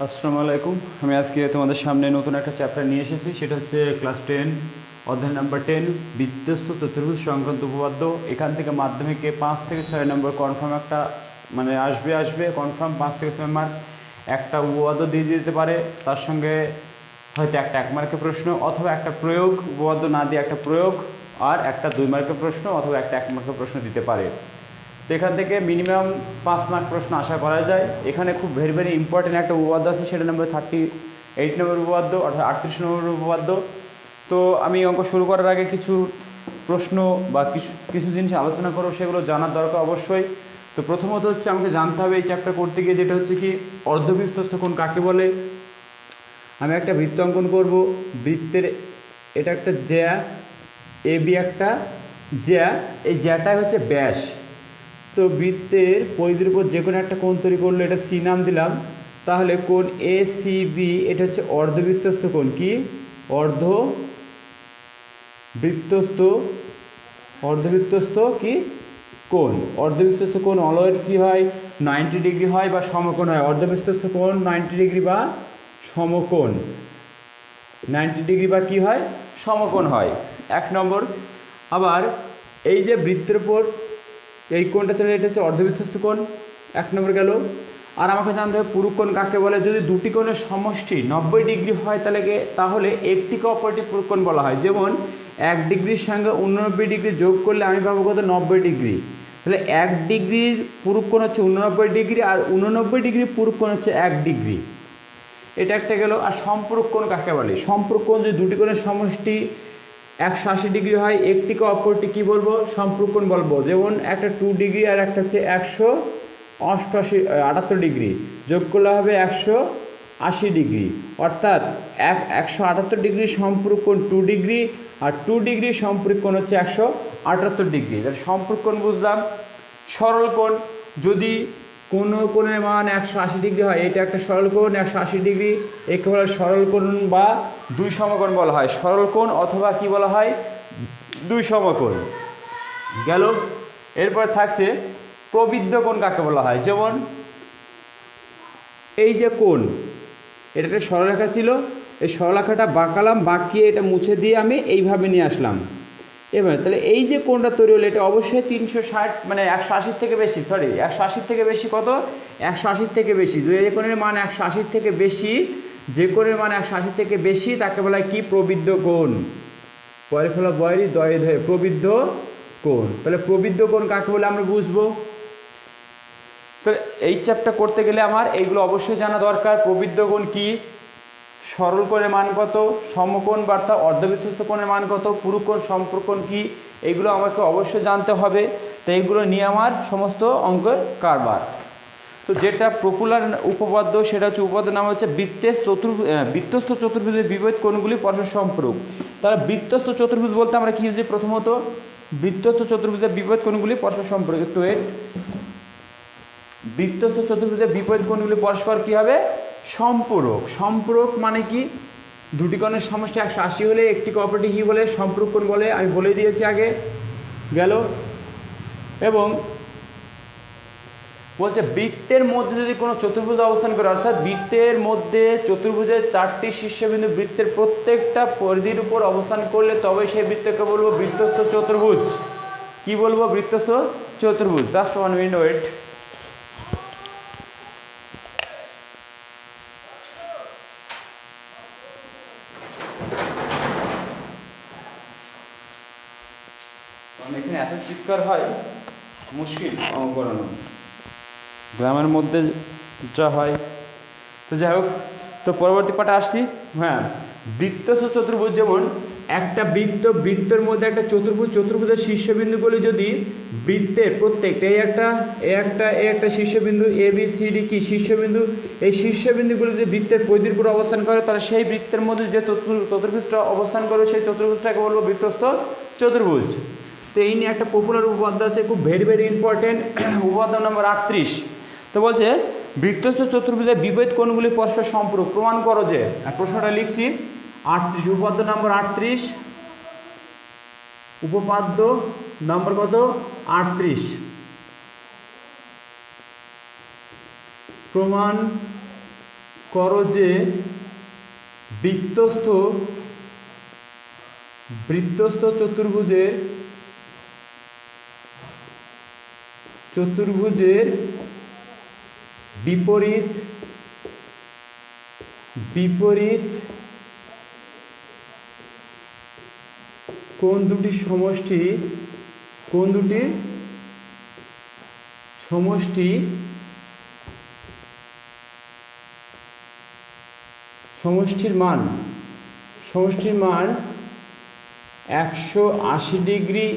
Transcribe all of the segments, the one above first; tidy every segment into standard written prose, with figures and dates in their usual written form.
আসসালামু আলাইকুম। আমি আজকে তোমাদের সামনে নতুন একটা চ্যাপ্টার নিয়ে এসেছি, সেটা হচ্ছে ক্লাস 10 অধ্যায় নাম্বার 10 বৃত্তস্থ চতুর্ভুজ সংক্রান্ত উপপাদ্য। এখান থেকে মাধ্যমিকে 5 থেকে 6 নম্বর কনফার্ম একটা আসবে কনফার্ম 5 থেকে 6 মার্ক একটা উপপাদ্য দিয়ে দিতে পারে, তার সঙ্গে হয়তো একটা 1 মার্কের প্রশ্ন অথবা একটা প্রয়োগ, উপপাদ্য না দিয়ে একটা প্রয়োগ, আর একটা 2 মার্কের প্রশ্ন অথবা একটা 1 মার্কের প্রশ্ন দিতে পারে। তো এখান থেকে মিনিমাম 5 মার্ক প্রশ্ন আশা করা যায়। এখানে খুব ভেরি ইম্পর্টেন্ট একটা উপপাদ্য আছে, সেটা নম্বর 38 নম্বর উপপাদ্য, অর্থাৎ 38 নম্বর উপপাদ্য। তো আমি অঙ্ক শুরু করার আগে কিছু প্রশ্ন বা কিছু জিনিস আলোচনা করব, সেগুলো জানার দরকার অবশ্যই। তো প্রথমত হচ্ছে আমাকে জানতে হবে এই চ্যাপ্টার করতে গিয়ে, যেটা হচ্ছে কি অর্ধবৃত্তস্থ কোণ কাকে বলে। আমি একটা বৃত্ত অঙ্কন করব, বৃত্তের এটা একটা জ্যা, এ বি একটা জ্যা, এই জ্যাটাই হচ্ছে ব্যাস। তো বৃত্তের পরিধির উপর যে কোনো একটা কোণ তৈরি করলো, এটা সি নাম দিলাম। তাহলে কোণ এ সি বি এটা হচ্ছে অর্ধবৃত্তস্থ কোণ। কি অর্ধবৃত্তস্থ কি কোণ। অর্ধবৃত্তস্থ কোণ অলওয়েজ কী হয়, 90 ডিগ্রি হয় বা সমকোণ হয়। অর্ধবৃত্তস্থ কোণ 90 ডিগ্রি বা সমকোণ, 90 ডিগ্রি বা কী হয়, সমকোণ হয়। 1 নম্বর। আবার এই যে বৃত্তের উপর এই কোণটা চলে, এটা হচ্ছে অর্ধবৃত্তস্থ কোণ, 1 নম্বর গেল। আর আমাকে জানতে হবে পুরু কোণ কাকে বলে। যদি দুটি কোণের সমষ্টি 90 ডিগ্রি হয় তাহলে একটিকে অপরটি পুরু কোণ বলা হয়। যেমন 1 ডিগ্রির সঙ্গে 89 ডিগ্রি যোগ করলে আমি পাবো কত, 90 ডিগ্রি। তাহলে 1 ডিগ্রির পুরু কোণ হচ্ছে 89 ডিগ্রি, আর 89 ডিগ্রির পুরু কোণ হচ্ছে 1 ডিগ্রি। এটা একটা গেল। আর সম্পূরক কোণ কাকে বলে। সম্পূরক কোণ যদি দুটি কোণের সমষ্টি 180 ডিগ্রি হয়, একটিকে অপরটি কী বলবো, সম্পূরক কোণ বলবো। যেমন একটা 2 ডিগ্রি আর একটা হচ্ছে 178 ডিগ্রি, যোগ করলে হবে 180 ডিগ্রি। অর্থাৎ 178 ডিগ্রি সম্পূরক কোণ 2 ডিগ্রি, আর 2 ডিগ্রি সম্পূরক কোণ হচ্ছে 178 ডিগ্রি। তাহলে সম্পূরক কোণ বুঝলাম। সরল কোণ, যদি কোনো কোণের মান 180 ডিগ্রি হয়, এটা একটা সরল কোণ 180 ডিগ্রি, একে বলা হয় সরল কোণ বা 2 সমকোণ বলা হয়। সরল কোণ অথবা কি বলা হয়, 2 সমকোণ গেল। এরপর থাকছে প্রবৃদ্ধ কোণ কাকে বলা হয়। যেমন এই যে কোণ, এটা একটা সরলরেখা ছিল, এই সরলরেখাটা বাঁকালাম, বাঁকিয়ে এটা মুছে দিয়ে আমি এইভাবে নিয়ে আসলাম। এবার তাহলে এই যে কোণটা তৈরি হলো, এটা অবশ্যই 360 180 থেকে বেশি, 180 থেকে বেশি। কত, 180 থেকে বেশি। যে কোণের মান 180 থেকে বেশি, যে কোণের মান 180 থেকে বেশি তাকে বলা হয় কি, প্রবৃদ্ধ কোণ। পরে ফেলা বয়রি দয়ে ধরে প্রবৃদ্ধ কোণ। তাহলে প্রবৃদ্ধ কোণ কাকে বলে আমরা বুঝবো। তো এই চ্যাপ্টার করতে গেলে আমার এইগুলো অবশ্যই জানা দরকার। প্রবৃদ্ধ কোণ কি, সরল কোণের মান কত, সমকোণ বা অর্ধবৃত্তস্থ কোণের মান কত, পুরু কোণ, সম্পূরক কোণ কি, এইগুলো আমাকে অবশ্যই জানতে হবে। তো এইগুলো নিয়ে আমার সমস্ত অঙ্কের কারবার। তো যেটা পপুলার উপপাদ্য, সেটা হচ্ছে উপপাদ্যের নাম হচ্ছে বৃত্তস্থ চতুর্ভুজের বিপরীত কোণগুলি পরস্পর সম্পূরক। তাহলে বৃত্তস্থ চতুর্ভুজ বলতে আমরা কী বুঝি, প্রথমত বৃত্তস্থ চতুর্ভুজের বিপরীত কোণগুলি পরস্পর সম্পূরক। একটু বৃত্তস্থ চতুর্ভুজের বিপরীত কোণগুলি পরস্পর কী হবে, সম্পূরক। সম্পূরক মানে কি, দুটি কোণের সমষ্টি 180 হলে একটিকে অপরটি কী বলে, সম্পূরক কোণ বলে। আমি বলে দিয়েছি আগে গেল। এবং বলছে বৃত্তের মধ্যে যদি কোনো চতুর্ভুজ অবস্থান করে, অর্থাৎ বৃত্তের মধ্যে চতুর্ভুজের 4টি শীর্ষবিন্দু বৃত্তের প্রত্যেকটা পরিধির উপর অবস্থান করলে তবে সেই বৃত্তকে বলবো বৃত্তস্থ চতুর্ভুজ। কি বলবো, বৃত্তস্থ চতুর্ভুজ। Just 1 minute wait. এখানে এত চিৎকার হয়, মুশকিল অঙ্ক করানো, গ্রামের মধ্যে যা হয়। তো যাই হোক, তো পরবর্তী পাঠে আসছি। হ্যাঁ, বৃত্তস্থ চতুর্ভুজ, যেমন একটা বৃত্তের মধ্যে একটা চতুর্ভুজের শীর্ষবিন্দুগুলি যদি বৃত্তের প্রত্যেকটা এই একটা শীর্ষবিন্দু এ বি সি ডি কি শীর্ষবিন্দু, এই শীর্ষবিন্দুগুলি যদি বৃত্তের পরিধির উপর অবস্থান করে, তাহলে সেই বৃত্তের মধ্যে যে চতুর্ভুজটা অবস্থান করবে সেই চতুর্ভুজটাকে বলবো বৃত্তস্থ চতুর্ভুজ। তো এই নিয়ে একটা পপুলার উপপাদ্য আছে, খুব ভেরি ইম্পর্টেন্ট, উপপাদ্য নম্বর 38। তো বলছে বৃত্তস্থ চতুর্ভুজের বিপরীত কোণগুলি পরস্পর সম্পূরক, প্রমাণ করো যে। প্রশ্নটা লিখছি 38, উপপাদ্য নম্বর 38, উপপাদ্য নম্বর কত, 38। প্রমাণ করো যে বৃত্তস্থ চতুর্ভুজের বিপরীত কোন দুটি সমষ্টির মান 180 ডিগ্রি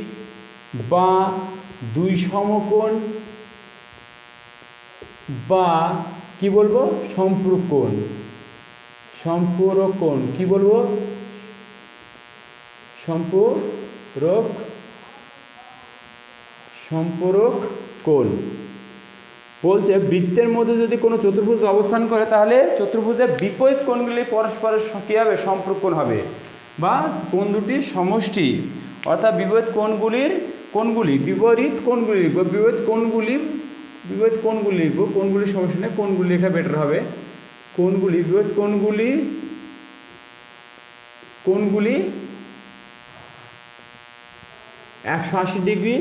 বা 2 সমকোণ বা কি বলবো সম্পূরক কি বলবো সম্পূরক কোণ বলছে বৃত্তের মধ্যে যদি কোনো চতুর্ভুজ অবস্থান করে তাহলে চতুর্ভুজের বিপরীত কোণগুলি পরস্পরের কী হবে সম্পূরক কোণ হবে বা কোণ দুটির সমষ্টি অর্থাৎ বিপরীত কোণগুলির সমষ্টি না কোণগুলি লেখা বেটার হবে বিপরীত কোণগুলি 180 ডিগ্রি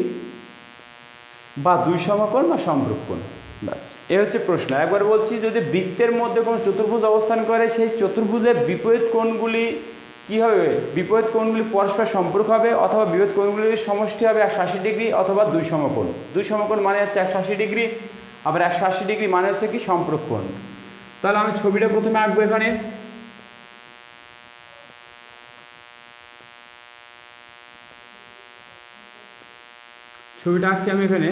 বা 2 সমকোণ বা সম্পূরক কোণ। ব্যাস এ হচ্ছে প্রশ্ন। একবার বলছি, যদি বৃত্তের মধ্যে কোনো চতুর্ভুজ অবস্থান করে সেই চতুর্ভুজের বিপরীত কোণগুলি কী হবে, বিপরীত কোণগুলি পরস্পর সম্পর্ক হবে অথবা বিপরীত কোণগুলির সমষ্টি হবে 180 ডিগ্রি অথবা 2 সমকোণ। 2 সমকোণ মানে হচ্ছে 180 ডিগ্রি, আবার 180 ডিগ্রি মানে হচ্ছে কি সম্পর্ক কোণ। তাহলে আমি ছবিটা প্রথমে আঁকবো। এখানে ছবিটা আঁকছি আমি। এখানে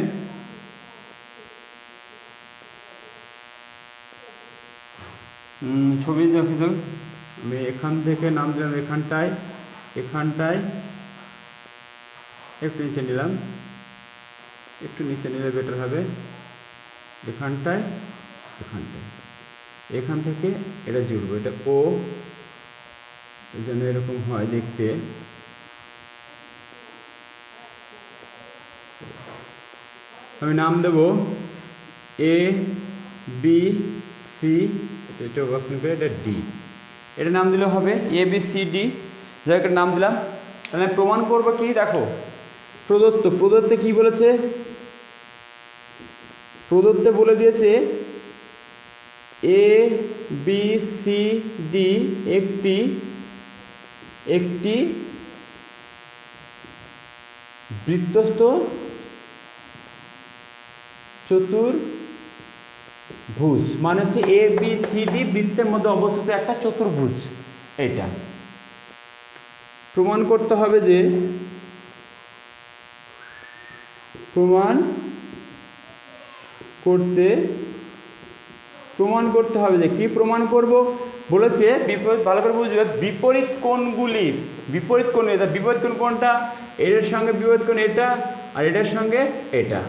ছবি দেখি তো আমি এখান থেকে নাম দিলাম এখানটায় একটু নিচে নিলাম, একটু নিচে নিলে বেটার হবে। এখানটায় এখান থেকে এটা জুড়বো, এটা ও যেন এরকম হয় দেখতে। আমি নাম দেব এ বি সি, এটা অবস্থান করে এটা ডি, এটা নাম দিলে হবে এ বি সি ডি। যাই হোক নাম দিলাম। তাহলে আমি প্রমাণ করবো কি, দেখো প্রদত্তে কি বলেছে, প্রদত্তে বলে দিয়েছে এ বি সি ডি একটি বৃত্তস্থ চতুর্ভুজ, মানে হচ্ছে এ বি সি ডি বৃত্তের মধ্যে অবস্থিত একটা চতুর্ভুজ। এইটা প্রমাণ করতে হবে যে প্রমাণ করতে হবে যে কি প্রমাণ করব বলেছে, বিপরীত, ভালো করে বুঝবে, বিপরীত কোণ এটা বিপরীত কোণ কোনটা, এটার সঙ্গে বিপরীত কোণ এটা আর এটার সঙ্গে এটা।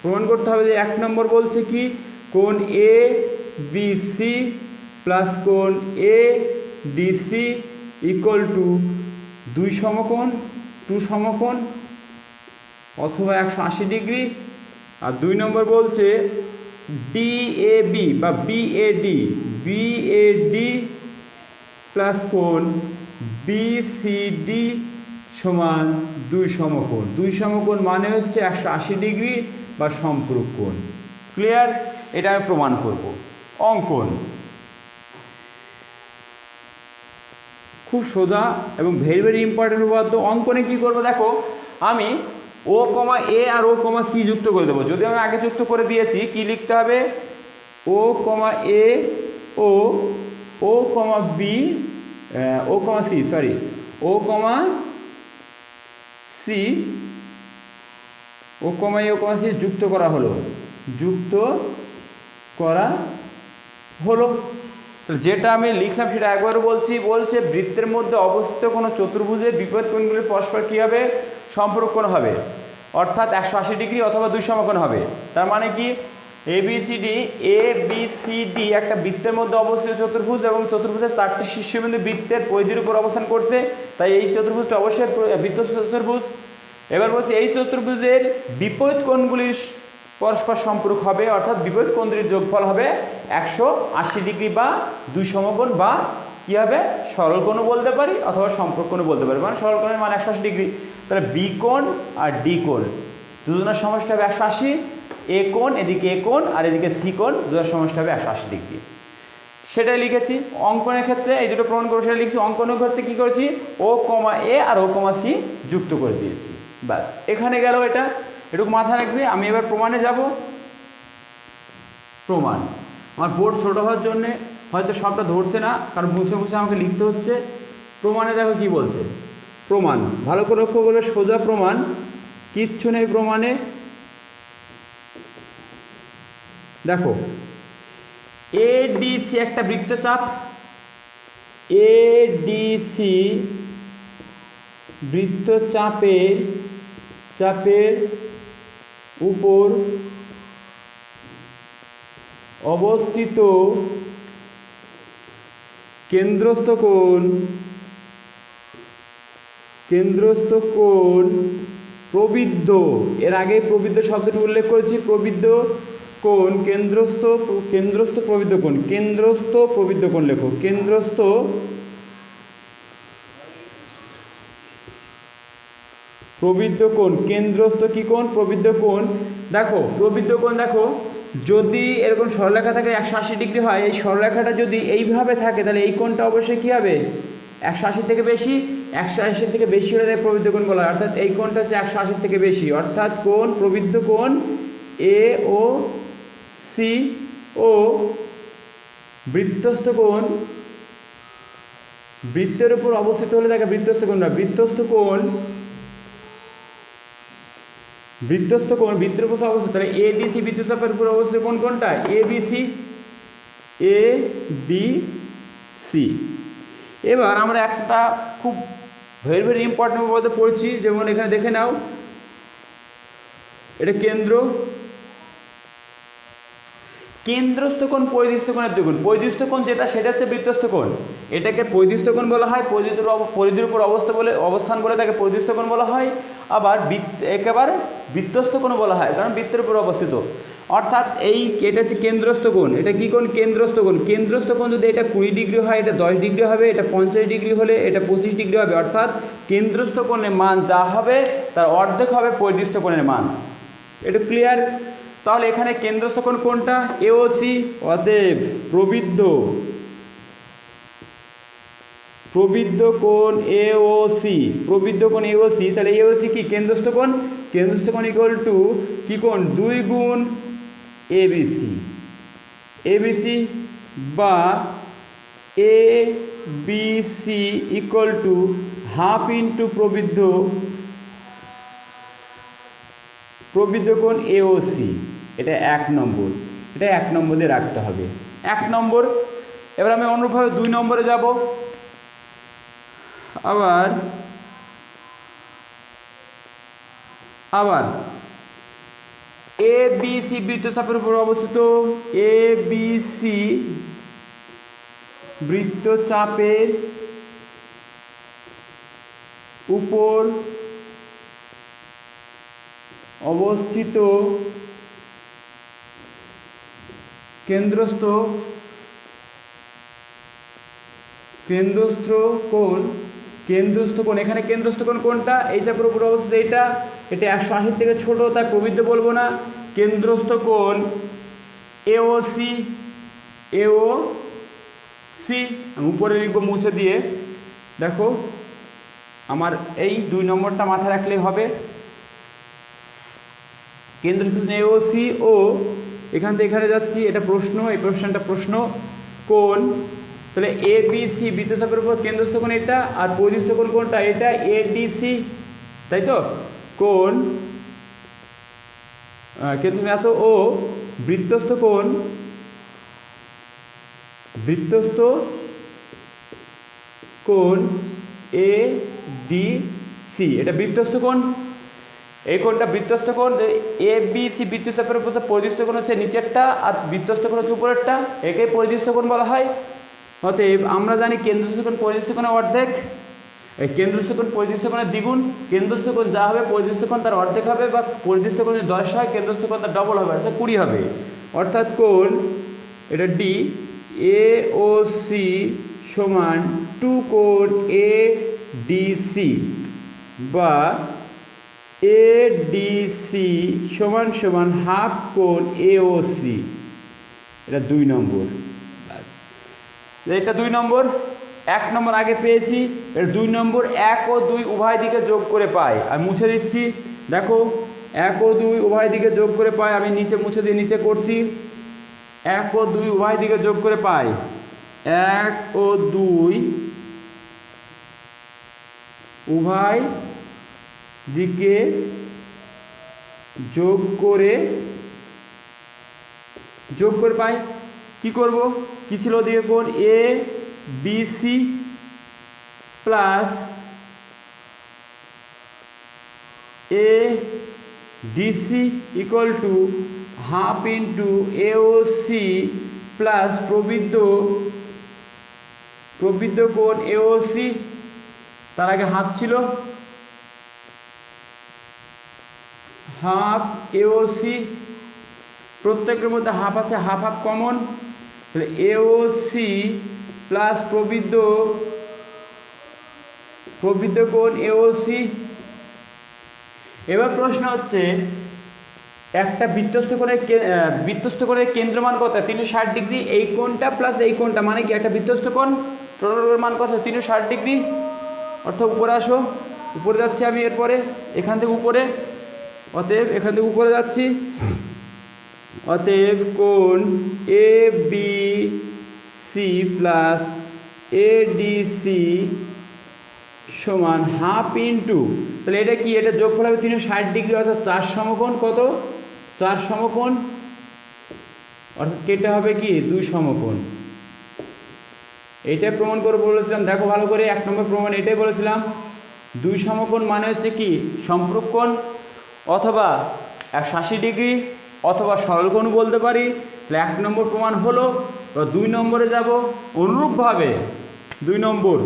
প্রমাণ করতে হবে যে 1 নম্বর বলছে কি কোণ এ বি সি প্লাস কোণ A D C equal to 2 সমকোণ অথবা 180 ডিগ্রি। আর 2 নম্বর বলছে ডিএবি বা বিএডি প্লাস কোণ বিসিডি সমান 2 সমকোণ। 2 সমকোণ মানে হচ্ছে 180 ডিগ্রি বা সম্পূরক কোণ। ক্লিয়ার? এটা আমি প্রমাণ করব। অঙ্কন খুব সোজা এবং ভেরি ইম্পর্টেন্ট উপপাদ্য। অঙ্কনে কি করব দেখো, আমি ও কমা এ আর ও কমা সি যুক্ত করে দেবো। যদি আমি আগে যুক্ত করে দিয়েছি, কি লিখতে হবে, ও কমা এ ও কমা বি ও কমা সি যুক্ত করা হলো। তো যেটা আমি লিখলাম সেটা একবার বলছে বৃত্তের মধ্যে অবস্থিত কোনো চতুর্ভুজের বিপরীত কোণগুলি পরস্পর কী হবে, সম্পূরক কোণ হবে, অর্থাৎ 180 ডিগ্রি অথবা 2 সমকোণ হবে। তার মানে কি এ বি সি ডি একটা বৃত্তের মধ্যে অবস্থিত চতুর্ভুজ এবং চতুর্ভুজের 4টি শীর্ষবিন্দু বৃত্তের পরিধির উপর অবস্থান করছে, তাই এই চতুর্ভুজটা অবশ্যই বৃত্তস্থ চতুর্ভুজ। এবার বলছে এই চতুর্ভুজের বিপরীত কোণগুলির পরস্পর সম্পূরক হবে, অর্থাৎ বিপরীত কোণ দুটির যোগফল হবে 180 ডিগ্রি বা দুই সমকোণ, বা কী হবে সরল কোণও বলতে পারি অথবা সম্পর্ক কোণও বলতে পারি। মানে সরল কোণের মান 180 ডিগ্রি, তাহলে বি কোণ আর ডি কোণ দুজনের সমষ্টি হবে 180, এ কোণ এদিকে এ কোণ আর এদিকে সি কোণ দুজনের সমষ্টি হবে 180 ডিগ্রি। সেটাই লিখেছি। অঙ্কনের ক্ষেত্রে এই দুটো প্রমাণ করে সেটা লিখছি। অঙ্কনের ক্ষেত্রে কী করেছি, ও কমা এ আর ও কমা সি যুক্ত করে দিয়েছি, ব্যাস এখানে গেল। এটা এটুকু মাথায় রাখবে। আমি এবার প্রমাণে যাব। প্রমাণ আমার বোর্ড ছোটো হওয়ার জন্যে হয়তো সবটা ধরছে না, কারণ মুছে মুছে আমাকে লিখতে হচ্ছে। প্রমাণে দেখো কি বলছে। প্রমাণ ভালো করে লক্ষ্য করবে, সোজা প্রমাণ, কিচ্ছু নেই প্রমাণে। দেখো এডিসি একটা বৃত্তচাপ, এডিসি চাপের উপর অবস্থিত কেন্দ্রস্থ কোণ প্রবৃদ্ধ, এর আগে প্রবৃদ্ধ শব্দটি উল্লেখ করেছি। প্রবৃদ্ধ কোণ কেন্দ্রস্থ প্রবৃদ্ধ কোণ, কেন্দ্রস্থ প্রবৃদ্ধ কোণ লেখো, কেন্দ্রস্থ প্রবৃদ্ধ কোণ, কেন্দ্রস্থ কি কোণ প্রবৃদ্ধ কোণ। দেখো প্রবৃদ্ধ কোণ, দেখো যদি এরকম সরলরেখা থাকে 180 ডিগ্রি হয়, এই সরলরেখাটা যদি এইভাবে থাকে তাহলে এই কোণটা অবশ্যই কী হবে 180 থেকে বেশি, 180 থেকে বেশি হলে তাই প্রবৃদ্ধ কোণ বলা হয়। অর্থাৎ এই কোণটা হচ্ছে 180 থেকে বেশি, অর্থাৎ কোণ প্রবৃদ্ধ কোণ এ ও সি ও বৃত্তস্থ কোণ, বৃত্তের উপর অবস্থিত হলে তাকে বৃত্তস্থ কোণ না, বৃত্তস্থ কোণ বৃত্তের উপর অবস্থিত। তাহলে এবিসি বৃত্তচাপের উপর অবস্থিত কোন কোনটা, এবিসি। এবার আমরা একটা খুব ভেরি ভেরি ইম্পর্টেন্ট বলতে পড়ছি, যেমন এখানে দেখে নাও, এটা কেন্দ্রস্থ কোণ পরিদৃষ্ট কোণের দ্বিগুণ। পরিদৃষ্ট কোণ যেটা সেটা হচ্ছে বৃত্তস্থ কোণ, এটাকে পরিদৃষ্ট কোণ বলা হয়। পরিধির উপর অবস্থান বলে তাকে পরিদৃষ্ট কোণ বলা হয়। আবার একেবারে বৃত্তস্থ কোণ বলা হয়, কারণ বৃত্তের উপর অবস্থিত। অর্থাৎ এটা হচ্ছে কেন্দ্রস্থ কোণ। এটা কি কোণ, কেন্দ্রস্থ কোণ। কেন্দ্রস্থ কোণ যদি এটা 20 ডিগ্রি হয়, এটা 10 ডিগ্রি হবে, এটা 50 ডিগ্রি হলে এটা 25 ডিগ্রি হবে। অর্থাৎ কেন্দ্রস্থ কোণের মান যা হবে তার অর্ধেক হবে পরিদৃষ্ট কোণের মান। এটা ক্লিয়ার? তাহলে এখানে কেন্দ্রস্থ কোণ কোনটা, এওসি। অতএব প্রবৃদ্ধ কোণ এওসি, তাহলে এওসি কি কেন্দ্রস্থ কোণ ইকুয়াল টু কি কোণ 2 গুণ এবিসি বা ABC equal to half into প্রবৃদ্ধ কোণ এওসি। এটা 1 নম্বর, এটা 1 নম্বর দিয়ে রাখতে হবে, 1 নম্বর। এবার আমি অনুরূপভাবে 2 নম্বরে যাব। আবার এবিসি বৃত্তচাপের উপর অবস্থিত, এবিসি বৃত্তচাপের উপর অবস্থিত কেন্দ্রস্থ কোণ, এখানে কেন্দ্রস্থ কোণ কোনটা, এই চাপের উপর অবস্থিত এটা 180 থেকে ছোট, তাই প্রবৃদ্ধ বলবো না। কেন্দ্রস্থ কোণ এওসি, আমি উপরে লিখবো মুছে দিয়ে। দেখো আমার এই 2 নম্বরটা মাথায় রাখলেই হবে। কেন্দ্রস্থ এওসি ও এখান থেকে এখানে যাচ্ছি, এটা প্রশ্ন, এই প্রশ্নটা প্রশ্ন কোণ। তাহলে এবিসি বৃত্তচাপের উপর কেন্দ্রস্থ কোণ এটা, আর পরিদৃষ্ট কোণ কোনটা, এটা এডিসি, তাই তো। কোণ কেন্দ্র ও বৃত্তস্থ কোণ এডিসি, এটা বৃত্তস্থ কোণ। এই কোণটা বৃত্তস্থ কোণ। এবিসি বৃত্তচাপের উপর পরিদৃষ্ট কোণ হচ্ছে নিচেরটা, আর বৃত্তস্থ কোণ হচ্ছে উপরেরটা, একে পরিদৃষ্ট কোণ বলা হয়। অতএব আমরা জানি কেন্দ্রস্থ কোণ পরিদৃষ্ট কোণের অর্ধেক, এই কেন্দ্রস্থ কোণ পরিদৃষ্ট কোণের দ্বিগুণ, কেন্দ্রস্থ কোণ যা হবে পরিদৃষ্ট কোণ তার অর্ধেক হবে, বা পরিদৃষ্ট কোণ যদি 10 হয় কেন্দ্রস্থ কোণ তার ডবল হবে, অর্থাৎ 20 হবে। অর্থাৎ কোণ এটা ডি এ ও সি সমান 2 কোণ এ ডি সি, বা এ ডি সি সমান সমান হাফ কোণ এ ও সি। এটা 2 নম্বর। ব্যাস, এটা 2 নম্বর। 1 নম্বর আগে পেয়েছি, এটা 2 নম্বর। 1 ও 2 উভয় দিকে যোগ করে পাই, আমি মুছে দিচ্ছি। দেখো 1 ও 2 উভয় দিকে যোগ করে পাই, আমি নিচে মুছে দিয়ে নিচে করছি। 1 ও 2 উভয় দিকে যোগ করে পাই, 1 ও 2 উভয় দিকে যোগ করে পাই। কি করব, কি ছিল দিকে কোণ A B C plus A DC equal to half into A O C plus প্রবৃদ্ধ কোণ এ ও সি। তার আগে হাফ ছিল, হাফ এ ও সি, প্রত্যেকের মধ্যে হাফ আছে, হাফ হাফ কমন, তাহলে এ ও সি প্লাস প্রবৃদ্ধ কোণ এ ও সি। এবার প্রশ্ন হচ্ছে একটা বৃত্তস্থ কোণের কেন্দ্রমান কত? 360 ডিগ্রি। এই কোণটা প্লাস এই কোণটা মানে কি একটা বৃত্তস্থ কোণ, টোটাল মান কত? 360 ডিগ্রি। অর্থাৎ উপরে আসো, উপরে যাচ্ছি আমি, এরপরে এখান থেকে উপরে, অতএব এখান থেকে উপরে যাচ্ছি। অতএব কোণ A B C plus A D C সমান হাফ ইন্টু, তাহলে এটা কি, এটা যোগফল হবে 360 ডিগ্রি, অর্থাৎ 4 সমকোণ। কত? 4 সমকোণ, অর্থাৎ কেটে হবে কি 2 সমকোণ। এইটাই প্রমাণ করে বলেছিলাম, দেখো ভালো করে, 1 নম্বর প্রমাণ এটাই বলেছিলাম। 2 সমকোণ মানে হচ্ছে কি সম্পূরক কোণ, অথবা 180 ডিগ্রি, অথবা সরল কোণ বলতে পারি। তাহলে 1 নম্বর প্রমাণ হলো। 2 নম্বরে যাব। অনুরূপভাবে 2 নম্বর,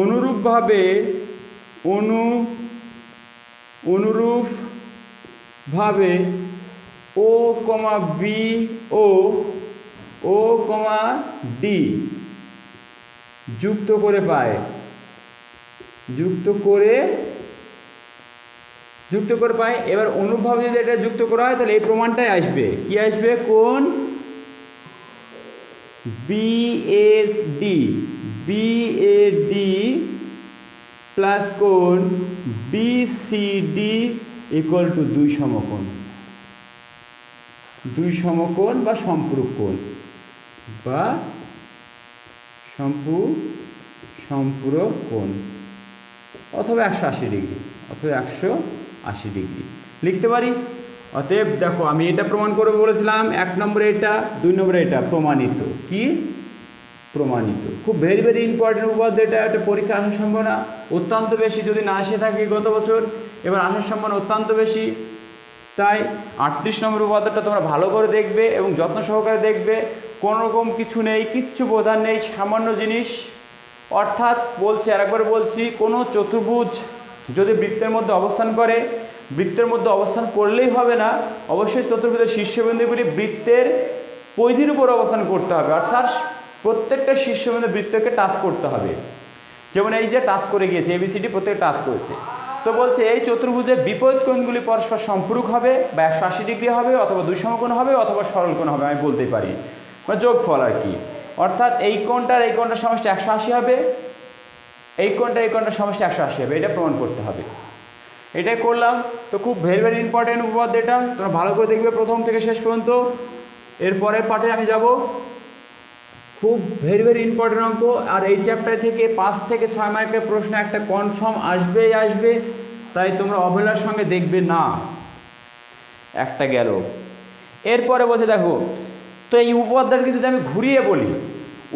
অনুরূপভাবে ও কমা বি ও কমা ডি যুক্ত করে পায়, যুক্ত করে পায়। এবার অনুরূপভাবে যদি এটা যুক্ত করা হয় তাহলে এই প্রমাণটাই আসবে। কি আসবে? কোণ বিএডি প্লাস কোণ বিসিডি ইকুয়াল টু 2 সমকোণ। 2 সমকোণ বা সম্পূরক কোণ, বা সম্পূরক কোণ, অথবা 180 ডিগ্রি, অথবা 180 ডিগ্রি লিখতে পারি। অতএব দেখো আমি এটা প্রমাণ করে বলেছিলাম, 1 নম্বরে এটা, 2 নম্বরে এটা প্রমাণিত। কি প্রমাণিত? খুব ভেরি ভেরি ইম্পর্টেন্ট উপপাদ্য এটা। একটা পরীক্ষা আসার সম্ভাবনা অত্যন্ত বেশি, যদি না এসে থাকে গত বছর, এবার আসার সম্ভাবনা অত্যন্ত বেশি। তাই 38 নম্বর উপপাদ্যটা তোমরা ভালো করে দেখবে এবং যত্ন সহকারে দেখবে। কোনো রকম কিছু নেই, কিচ্ছু বোঝার নেই, সামান্য জিনিস। অর্থাৎ বলছি, আরেকবার বলছি, কোনো চতুর্ভুজ যদি বৃত্তের মধ্যে অবস্থান করে, বৃত্তের মধ্যে অবস্থান করলেই হবে না, অবশ্যই চতুর্ভুজের শীর্ষবিন্দুগুলি বৃত্তের পরিধির উপর অবস্থান করতে হবে। অর্থাৎ প্রত্যেকটা শীর্ষবিন্দু বৃত্তকে টাচ করতে হবে। যেমন এই যে টাচ করে গিয়েছে, এবিসিডি প্রত্যেকে টাচ করেছে। তো বলছে এই চতুর্ভুজের বিপরীত কোণগুলি পরস্পর সম্পূরক হবে, বা 180 ডিগ্রি হবে, অথবা 2 সমকোণ হবে, অথবা সরল কোণ হবে, আমি বলতে পারি, মানে যোগফল আর কি। অর্থাৎ এই কোণটার সমষ্টি 180 হবে, এই কোণটার সমষ্টি 180 হবে। এটা প্রমাণ করতে হবে। এটাই করলাম। তো খুব ভেরি ভেরি ইম্পর্টেন্ট উপপাদ্য এটা, তোমরা ভালো করে দেখবে প্রথম থেকে শেষ পর্যন্ত। এরপরের পার্টে আমি যাব। খুব ভেরি ভেরি ইম্পর্টেন্ট অঙ্ক। আর এই চ্যাপ্টার থেকে 5 থেকে 6 মার্কের প্রশ্ন একটা কনফার্ম আসবেই আসবে, তাই তোমরা অবহেলার সঙ্গে দেখবে না। একটা গেল। এরপরে বলছে দেখো, তো এই উপপাদ্যটাকে যদি আমি ঘুরিয়ে বলি,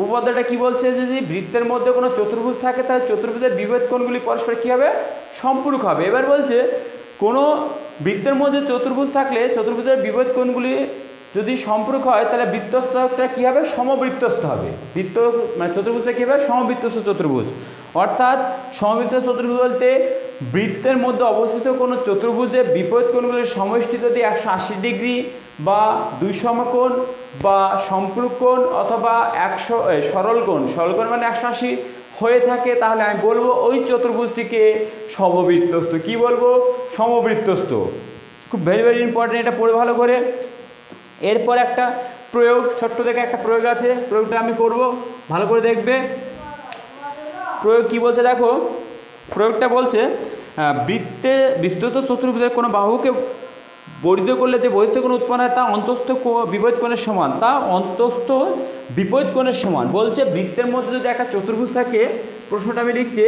উপপাদ্যটা কি বলছে, যদি বৃত্তের মধ্যে কোনো চতুর্ভুজ থাকে তাহলে চতুর্ভুজের বিপরীত কোণগুলি পরস্পর কী হবে? সম্পূরক হবে। এবার বলছে কোনো বৃত্তের মধ্যে চতুর্ভুজ থাকলে চতুর্ভুজের বিপরীত কোণগুলি যদি সম্পর্ক হয় তাহলে বৃত্তস্থটা কী হবে, সমবৃত্তস্থ হবে। বৃত্ত মানে চতুর্ভুজটা কী হবে, সমবৃত্তস্থ চতুর্ভুজ। অর্থাৎ সমবৃত্তস্থ চতুর্ভুজ বলতে বৃত্তের মধ্যে অবস্থিত কোনো চতুর্ভুজের বিপরীত কোণগুলির সমষ্টি যদি 180 ডিগ্রি বা 2 সমকোণ বা সম্পূরক কোণ অথবা 100 সরল কোণ মানে 180 হয়ে থাকে, তাহলে আমি বলবো ওই চতুর্ভুজটিকে সমবৃত্তস্থ। কি বলবো, সমবৃত্তস্থ। খুব ভেরি ভেরি ইম্পর্টেন্ট, এটা পড়ে ভালো করে। এরপর একটা প্রয়োগ, ছোট্ট থেকে একটা প্রয়োগ আছে, প্রয়োগটা আমি করব, ভালো করে দেখবে। প্রয়োগ কি বলছে দেখো, প্রয়োগটা বলছে বৃত্তস্থ চতুর্ভুজের কোনো বাহুকে বর্ধিত করলে যে বহিস্থ কোণ উৎপন্ন হয় তা অন্তস্থ বিপরীত কোণের সমান, তা অন্তস্থ বিপরীত কোণের সমান। বলছে বৃত্তের মধ্যে যদি একটা চতুর্ভুজ থাকে, প্রশ্নটা আমি লিখছি,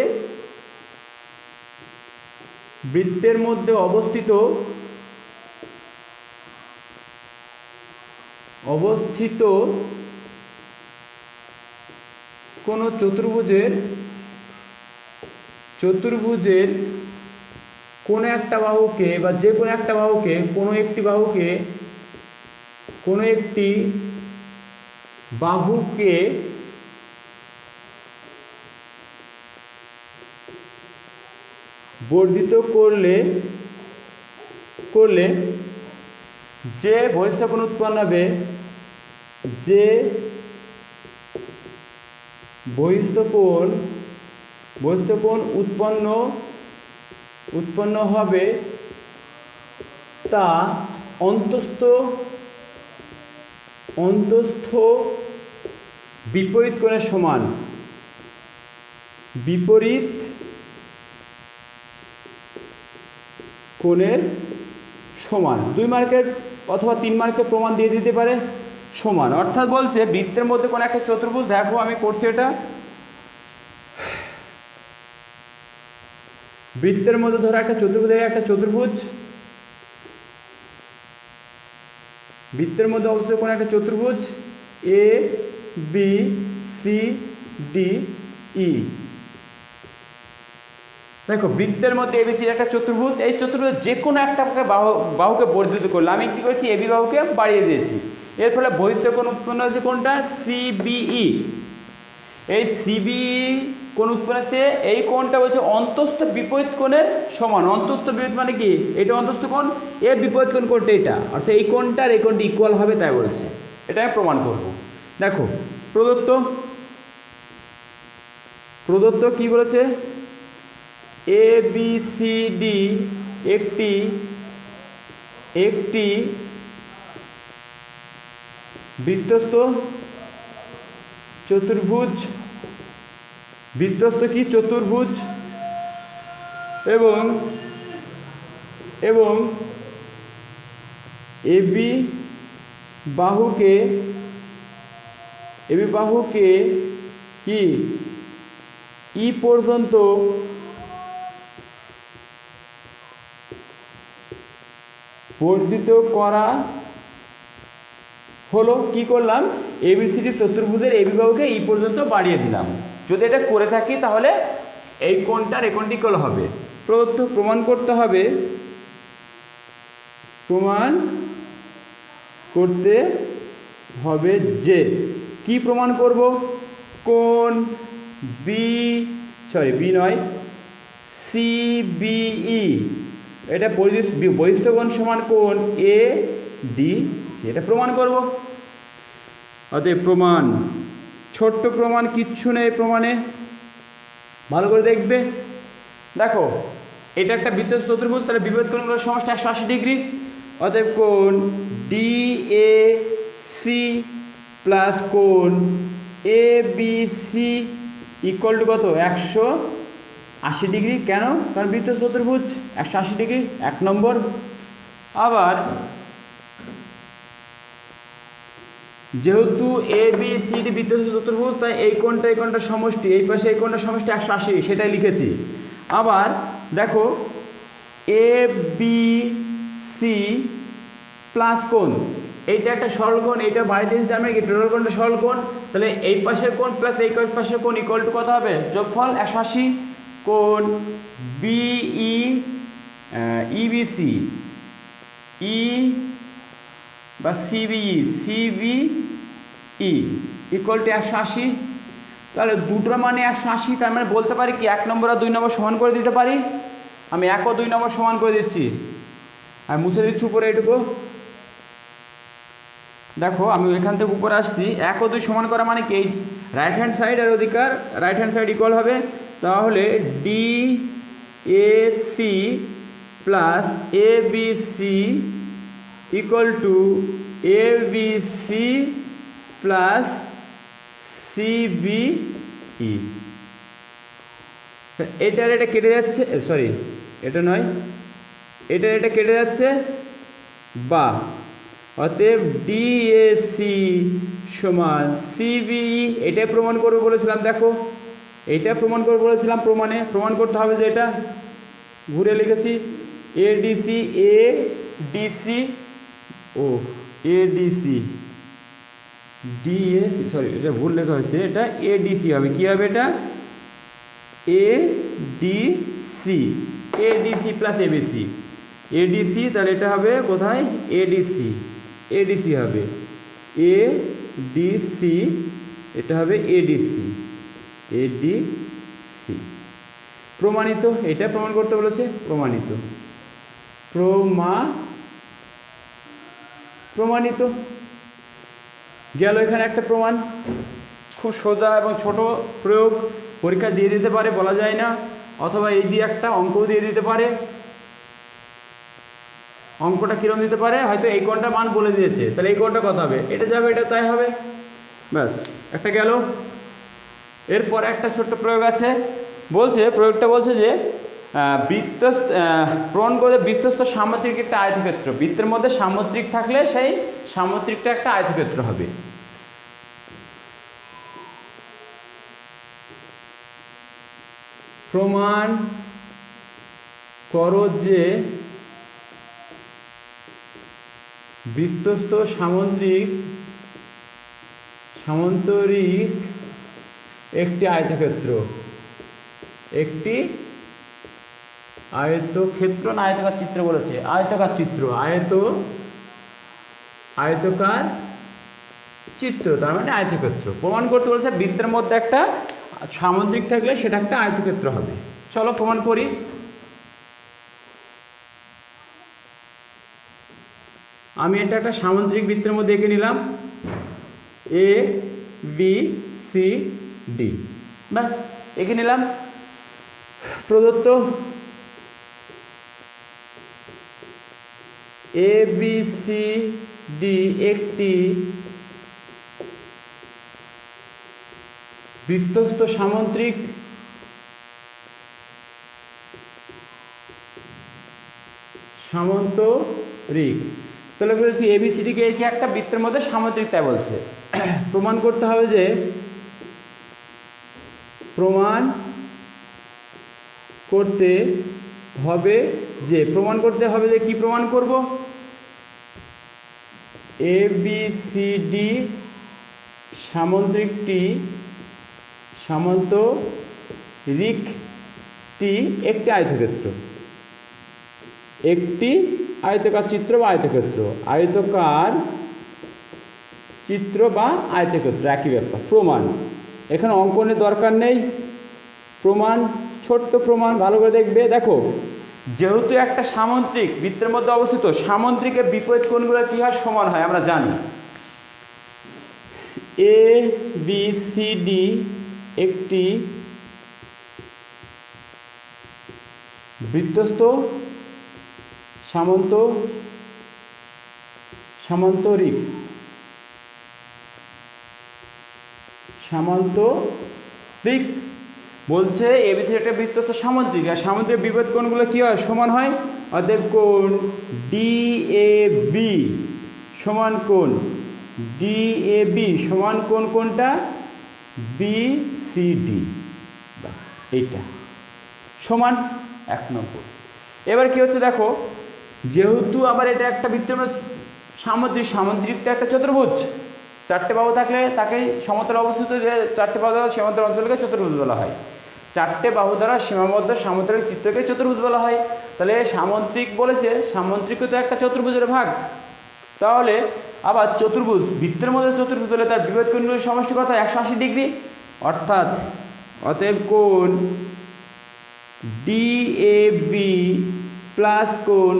বৃত্তের মধ্যে অবস্থিত কোনো চতুর্ভুজের কোনো একটা বাহুকে বা যে কোনো একটা বাহুকে কোনো একটি বাহুকে বর্ধিত করলে যে বহিস্থ কোণ উৎপন্ন হবে, যে বহিস্থ কোণ উৎপন্ন হবে তা অন্তস্থ বিপরীত কোণের সমান। বিপরীত কোণের সমান 2 মার্কের অথবা 3 মার্কের প্রমাণ দিয়ে দিতে পারে সমান। অর্থাৎ বলছে বৃত্তের মধ্যে কোনো একটা চতুর্ভুজ, দেখো আমি করছি এটা, বৃত্তের মধ্যে ধরো একটা চতুর্ভুজ, বৃত্তের মধ্যে অবস্থিত কোনো একটা চতুর্ভুজ এ বি সি ডি ই। দেখো বৃত্তের মধ্যে এবিসি একটা চতুর্ভুজ, এই চতুর্ভুজ যে কোনো একটা বাহুকে বর্ধিত করলে, আমি কি করেছি, এবি বাহুকে বাড়িয়ে দিয়েছি, এর ফলে বহিস্থ কোণ উৎপন্ন হয়েছে কোনটা, সিবিই। এই সিবিই কোণ উৎপন্ন হচ্ছে, এই কোণটা বলছে অন্তস্থ বিপরীত কোণের সমান। অন্তস্থ বিপরীত মানে কি, এটা অন্তস্থ কোণ, এর বিপরীত কোণ কোনটা, এটা, অর্থাৎ এই কোণটা আর এই কোণটি ইকুয়াল হবে, তাই বলছে। এটা আমি প্রমাণ করব। দেখো প্রদত্ত কি বলেছে, এ বি সি ডি একটি বৃত্তস্থ চতুর্ভুজ, এবং এবি বাহুকে কি ই পর্যন্ত বর্ধিত করা হলো। কি করলাম, এবিসিডি চতুর্ভুজের এবি বাহুকে ই পর্যন্ত বাড়িয়ে দিলাম। যদি এটা করে থাকি তাহলে এই কোণটার এই কোণটি ইকুয়াল হবে। প্রমাণ করতে হবে, যে কি প্রমাণ করব, কোণ সিবিই, এটা বহিস্থ কোণ সমান কোণ এ ডি সি, এটা প্রমাণ করব। অতএব প্রমাণ, ছোট্ট প্রমাণ, কিচ্ছু নেই প্রমাণে, ভালো করে দেখবে। দেখো এটা একটা বৃত্তস্থ চতুর্ভুজ, তাহলে বিপরীত কোণগুলোর সমষ্টি 180 ডিগ্রি। অতএব কোণ ডিএসি প্লাস কোণ এবিসি ইকুয়াল টু কত, 180 ডিগ্রি। কেন, কারণ বৃত্তস্থ চতুর্ভুজ 180 ডিগ্রি, 1 নম্বর। আবার যেহেতু এ বি সি ডি বৃত্তস্থ চতুর্ভুজ, তাই এই কোণটা সমষ্টি, এই পাশে এই কোণটা সমষ্টি 180, সেটাই লিখেছি। আবার দেখো এ বি সি প্লাস কোণ, এইটা একটা সরল কোণ, এইটা বাড়িতে দিতে আমরা কি টোটাল কোণটা সরল কোণ, তাহলে এই পাশের কোণ প্লাস এই পাশের কোণ ইকুয়াল টু কত হবে, যোগফল 180। কোণ বিই ইবিসি বা সিবিই ইকুয়াল টু 180। তাহলে দুটোর মানে 180, তার মানে বলতে পারি কি 1 নম্বর আর 2 নম্বর সমান করে দিতে পারি। আমি 1 ও 2 নম্বর সমান করে দিচ্ছি, আর মুছে দিচ্ছি উপরে এটুকু। দেখো আমি এখান থেকে উপরে আসছি, 1 ও 2 সমান করা মানে কি এই রাইট হ্যান্ড সাইড আর ওদিকার রাইট হ্যান্ড সাইড ইকুয়াল হবে। তাহলে DAC plus ABC equal to ABC plus CBE। এটার এটা কেটে যাচ্ছে, সরি এটা নয়, এটার এটা কেটে যাচ্ছে, বা অতএব DAC সমান CBE। এটাই প্রমাণ করবো বলেছিলাম। দেখো এইটা প্রমাণ করবো বলেছিলাম, প্রমাণ করতে হবে যে এটা ঘুরে লিখেছি ADC DAC, সরি এটা ভুল লেখা হয়েছে, এটা ADC হবে। কী হবে এটা? ADC প্লাস ABC, ADC, তাহলে এটা হবে কোথায়? ADC হবে, ADC, এটা হবে ADC। প্রমাণিত, এটা প্রমাণ করতে বলেছে, প্রমাণিত গেল। এখানে একটা প্রমাণ, খুব সোজা এবং ছোট প্রয়োগ, পরীক্ষা দিয়ে দিতে পারে বলা যায় না, অথবা এই দিয়ে একটা অঙ্কও দিয়ে দিতে পারে। অঙ্কটা কীরকম দিতে পারে, হয়তো এই কোণটার মান বলে দিয়েছে, তাহলে এই কোণটা কত হবে, এটা যাবে, এটা তাই হবে, ব্যাস একটা গেল। এরপর একটা ছোট্ট প্রয়োগ আছে, প্রয়োগটা বলছে যে প্রমাণ করে বৃত্তস্থ সামুদ্রিক একটা আয়তক্ষেত্র, বৃত্তের মধ্যে সামুদ্রিক থাকলে সেই সামুদ্রিকটা একটা আয়তক্ষেত্র হবে। প্রমাণ করো যে বৃত্তস্থ সামন্তরিক একটি আয়তক্ষেত্র, না আয়তকার চিত্র বলেছে, আয়তকার চিত্র, তার মানে আয়তক্ষেত্র। প্রমাণ করতে বলেছে বৃত্তের মধ্যে একটা সামুদ্রিক থাকলে সেটা একটা আয়তক্ষেত্র হবে। চলো প্রমাণ করি। আমি এটা একটা সামুদ্রিক বৃত্তের মধ্যে এঁকে নিলাম, ABCD, ব্যাস এঁকে নিলাম। প্রদত্ত ABCD একটি বৃত্তস্থ সামুদ্রিক তাহলে বলছি ABCDকে একে একটা বৃত্তের মধ্যে সামুদ্রিক, তাই বলছে। প্রমাণ করতে হবে যে প্রমাণ করতে হবে যে কি প্রমাণ করব? ABCD সামুদ্রিকটি একটি আয়তক্ষেত্র, আয়তকার চিত্র বা আয়তক্ষেত্র একই ব্যাপার। প্রমাণ, এখানে অঙ্কনের দরকার নেই, প্রমাণ, ছোট্ট প্রমাণ, ভালো করে দেখবে। দেখো যেহেতু একটা সামুদ্রিক বৃত্তের মধ্যে অবস্থিত, সামুদ্রিকের বিপরীত কোণগুলো কী হয়? সমান হয়, আমরা জানি। ABCD একটি বৃত্তস্থ সামন্তরিক বলছে ABC একটা বৃত্তস্থ সামুদ্রিক, আর সামুদ্রিক বিপরীত কোণগুলো কী হয়? সমান হয়। অতএব কোণ DAB সমান কোণ কোনটা? BCD, বাস এইটা সমান 1 নম্বর। এবার কি হচ্ছে দেখো, যেহেতু আবার এটা একটা বৃত্তের সামুদ্রিকটা একটা চতুর্ভুজ, 4টে বাহু থাকলে তাকে সমতল অবস্থিত, যে 4টে বাহু দ্বারা সীমান্তর অঞ্চলকে চতুর্ভুজ বলা হয়। 4টে বাহু দ্বারা সীমাবদ্ধ সামুদ্রিক চিত্রকে চতুর্ভুজ বলা হয়। তাহলে সামুদ্রিক বলেছে, সামুদ্রিকও তো একটা চতুর্ভুজের ভাগ, তাহলে আবার চতুর্ভুজ, বৃত্তের মধ্যে চতুর্ভুজ হলে তার বিপরীত কোণগুলির সমষ্টি কত? 180 ডিগ্রি। অর্থাৎ অতএব কোণ DAB প্লাস কোণ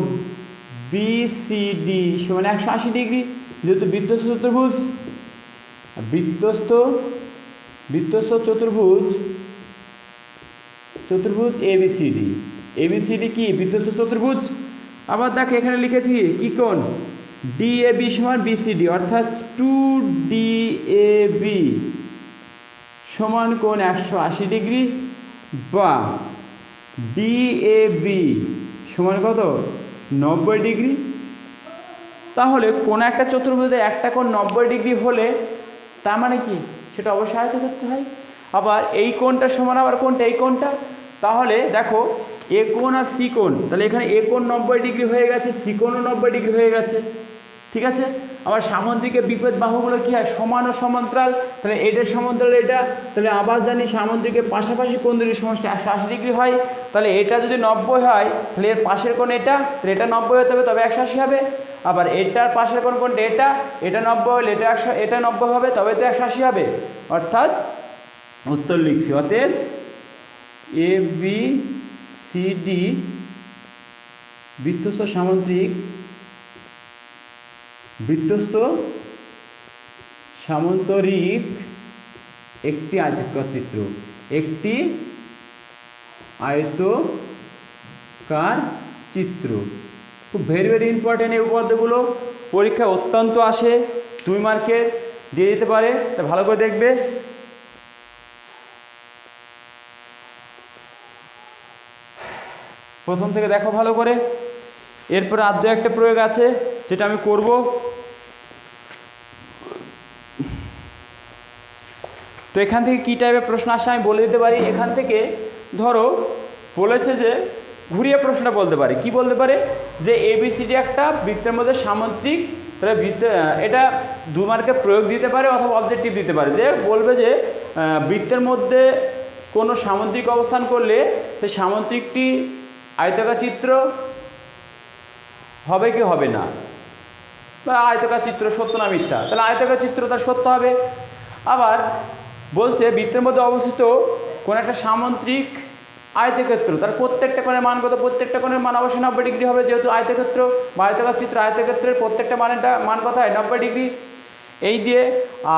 BCD সমান 180 ডিগ্রি। যেহেতু বৃত্তস্থ চতুর্ভুজ, বৃত্তস্থ চতুর্ভুজ ABCD কি? বৃত্তস্থ চতুর্ভুজ। আবার দেখো এখানে লিখেছি কি কোণ? DAB সমান BCD, অর্থাৎ 2DAB সমান কোণ 180 ডিগ্রি, বা DAB সমান কত? 90 ডিগ্রি। তাহলে কোন একটা চতুর্ভুজের একটা কোণ 90 ডিগ্রি হলে তার মানে কি? সেটা অবশ্যই আয়তক্ষেত্র হয়। আবার এই কোণটা সমান আবার কোণটা, এই কোণটা, তাহলে দেখো এ কোণ আর সি কোণ, তাহলে এখানে এ কোণ 90 ডিগ্রি হয়ে গেছে, সি কোণও 90 ডিগ্রি হয়ে গেছে, ঠিক আছে। আবার সামুদ্রিকের বিপরীত বাহুগুলো কী হয়? সমান ও সমান্তরাল। তাহলে এটার সমান্তরাল এটা, তাহলে আবার জানি সামুদ্রিকের পাশাপাশি কোণ দুটির সমষ্টি 180 ডিগ্রি হয়। তাহলে এটা যদি 90 হয় তাহলে এর পাশের কোণ এটা, তাহলে এটা 90 হতে হবে, তবে 180 হবে। আবার এটার পাশের কোণ কোণটা এটা 90 হলে এটা 90 হবে, তবে তো 180 হবে। অর্থাৎ উত্তর লিখছি, অতএব ABCD বৃত্তস্থ সামান্তরিক একটি আয়তাকার চিত্র, একটি আয়তকার চিত্র। খুব ভেরি ইম্পর্টেন্ট এই উপপাদ্যগুলো, পরীক্ষায় অত্যন্ত আসে, 2 মার্কের দিয়ে দিতে পারে, তা ভালো করে দেখবে। প্রথম থেকে দেখো ভালো করে। এরপরে আর 2-1টা প্রয়োগ আছে যেটা আমি করব। তো এখান থেকে কী টাইপের প্রশ্ন আসে আমি বলে দিতে পারি। এখান থেকে ধরো বলেছে যে ঘুরিয়ে প্রশ্নটা বলতে পারে, কি বলতে পারে? যে ABCD একটা বৃত্তের মধ্যে সামুদ্রিক, তাহলে এটা 2 মার্কের প্রয়োগ দিতে পারে অথবা অবজেক্টিভ দিতে পারে। যে বলবে যে বৃত্তের মধ্যে কোনো সামুদ্রিক অবস্থান করলে সেই সামুদ্রিকটি আয়তাকার চিত্র হবে কি হবে না, বা আয়তাকার চিত্র সত্য না মিথ্যা, তাহলে আয়তাকার চিত্র তার সত্য হবে। আবার বলছে বৃত্তের মধ্যে অবস্থিত কোন একটা সামুদ্রিক আয়তক্ষেত্র, তার প্রত্যেকটা কোণের মান কত? প্রত্যেকটা কোণের মান অবশ্যই 90 ডিগ্রি হবে, যেহেতু আয়তক্ষেত্র বা আয়তাকার চিত্র, আয়তক্ষেত্রের প্রত্যেকটা মান কত হয়? 90 ডিগ্রি। এই দিয়ে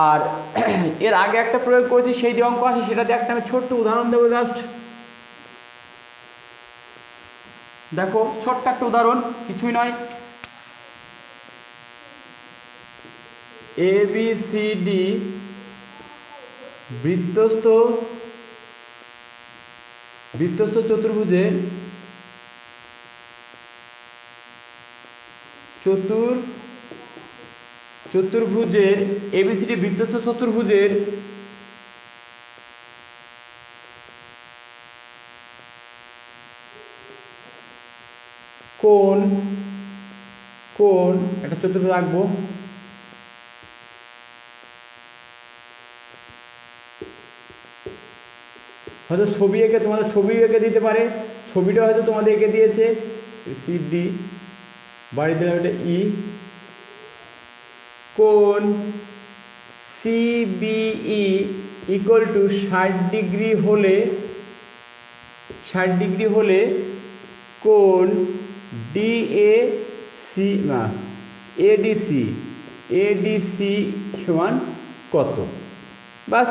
আর এর আগে একটা প্রয়োগ করেছি, সেই দিয়ে অঙ্ক আসে, সেটা দিয়ে একটা আমি ছোট্ট উদাহরণ দেবো। জাস্ট দেখো, ছোট্ট একটা উদাহরণ, কিছুই নয়। ABCD বৃত্তস্থ চতুর্ভুজের ABCD বৃত্তস্থ চতুর্ভুজের কোণ একটা চতুর্ভুজ আঁকবো। হয়তো ছবি এঁকে তোমাদের ছবি এঁকে দিতে পারে, ছবিটা হয়তো তোমাদের এঁকে দিয়েছে। CD বাড়ি দিলাম, এটা E। কোণ CBE ইকুয়াল টু 60 ডিগ্রি হলে কোণ ADC সমান কত? বাস,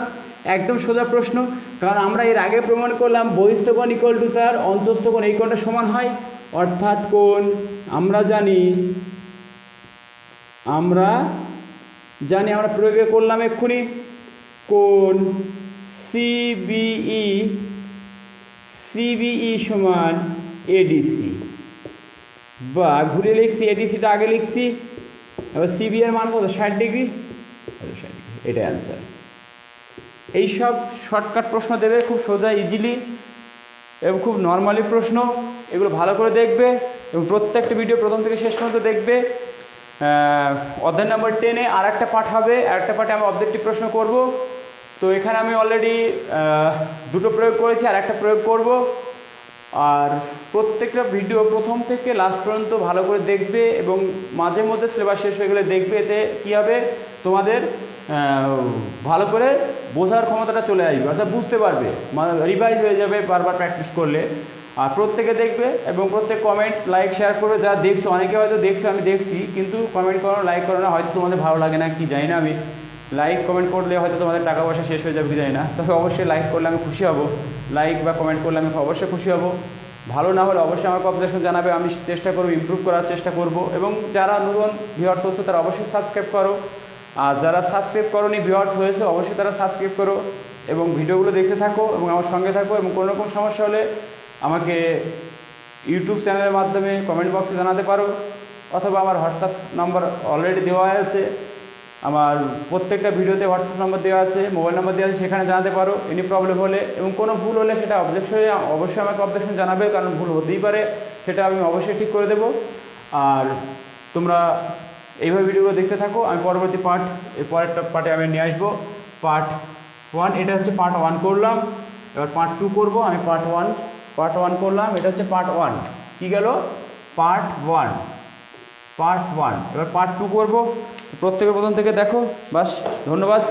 একদম সোজা প্রশ্ন। কারণ আমরা এর আগে প্রমাণ করলাম বহিস্থ কোণ ইকুয়াল টু তার অন্তস্থ কোণ, এই কোণটা সমান হয়। অর্থাৎ কোণ আমরা জানি আমরা প্রয়োগে করলাম এক্ষুনি, কোণ CBE সমান ADC, বা ঘুরে লিখছি ADCটা আগে লিখছি, এবার CB এর মান কত? 60 ডিগ্রি, এটাই অ্যান্সার। এইসব শর্টকাট প্রশ্ন দেবে খুব সোজা, ইজিলি, এবং খুব নর্মালি প্রশ্ন। এগুলো ভালো করে দেখবে এবং প্রত্যেকটা ভিডিও প্রথম থেকে শেষ পর্যন্ত দেখবে। অধ্যায় নম্বর 10-এ আর একটা পাঠ হবে, আরেকটা পাঠে আমি অবজেক্টিভ প্রশ্ন করব। তো এখানে আমি অলরেডি 2টো প্রয়োগ করেছি, আর একটা প্রয়োগ করব। আর প্রত্যেকটা ভিডিও প্রথম থেকে লাস্ট পর্যন্ত ভালো করে দেখবে এবং মাঝে মধ্যে সিলেবাস শেষ হয়ে গেলে দেখবে। এতে কী হবে, তোমাদের ভালো করে বোঝার ক্ষমতাটা চলে আসবে, অর্থাৎ বুঝতে পারবে, রিভাইজ হয়ে যাবে বারবার প্র্যাকটিস করলে। আর প্রত্যেকে দেখবে এবং প্রত্যেক কমেন্ট লাইক শেয়ার করবে। যা দেখছো, অনেকে হয়তো দেখছো, আমি দেখছি, কিন্তু কমেন্ট করো, লাইক করো না, হয়তো তোমাদের ভালো লাগে না, কি জানি না আমি। লাইক কমেন্ট করলে হয়তো তোমাদের টাকা পয়সা শেষ হয়ে যাবে কি জানি না, তবে অবশ্যই লাইক করলে আমি খুশি হব, লাইক বা কমেন্ট করলে আমি অবশ্যই খুশি হব। ভালো না হলে অবশ্যই আমাকে অবজেকশন জানাবে, আমি চেষ্টা করব, ইমপ্রুভ করার চেষ্টা করব। এবং যারা নতুন ভিউয়ার্স হচ্ছে তারা অবশ্যই সাবস্ক্রাইব করো, আর যারা সাবস্ক্রাইব করোনি, ভিউয়ার্স হয়েছে, অবশ্যই তারা সাবস্ক্রাইব করো এবং ভিডিওগুলো দেখতে থাকো এবং আমার সঙ্গে থাকো। এবং কোনো রকম সমস্যা হলে আমাকে ইউটিউব চ্যানেলের মাধ্যমে কমেন্ট বক্সে জানাতে পারো, অথবা আমার হোয়াটসঅ্যাপ নাম্বার অলরেডি দেওয়া আছে, আমার প্রত্যেকটা ভিডিওতে হোয়াটসঅ্যাপ নাম্বার দেওয়া আছে, মোবাইল নাম্বার দেওয়া আছে, সেখানে জানাতে পারো এনি প্রবলেম হলে। এবং কোনো ভুল হলে সেটা অবশ্যই আমাকে অবজেকশন জানাবে, কারণ ভুল হতেই পারে, সেটা আমি অবশ্যই ঠিক করে দেবো। আর তোমরা এইভাবে ভিডিওগুলো দেখতে থাকো। আমি পরবর্তী পরেরটা পার্টে আমি নিয়ে আসবো পার্ট 1। এটা হচ্ছে পার্ট 1 করলাম, এবার পার্ট 2 করবো। আমি পার্ট 1 করলাম, এটা হচ্ছে পার্ট 1 কি গেল, পার্ট 1। এবার পার্ট 2 করবো। প্রত্যেকের প্রথম থেকে দেখো। বাস, ধন্যবাদ।